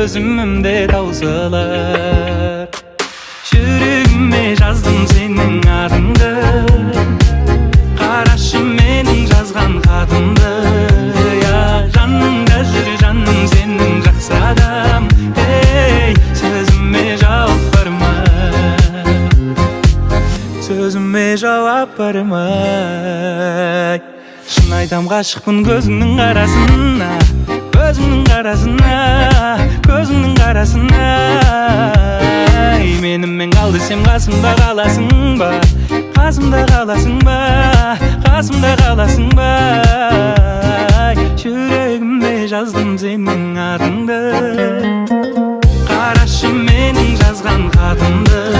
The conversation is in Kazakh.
өзүмдө таусылар. Жүрегиме жаздым сенің атыңды, қарашы менің жазған хатымды. Жаныңда жүр жаным сенің жақсы адам. Сөзіме жауап барма, сөзіме жауап барма. Шын айтам ғашықпын көзіңнің қарасына, көзіңнің қарасына, көзіңнің қарасына. Менімен қал десем қасымда қаласың ба, қасымда қаласың ба, қасымда қаласың ба. Жүрегіме жаздым сенің атыңды, қарашы менің жазған хатымды.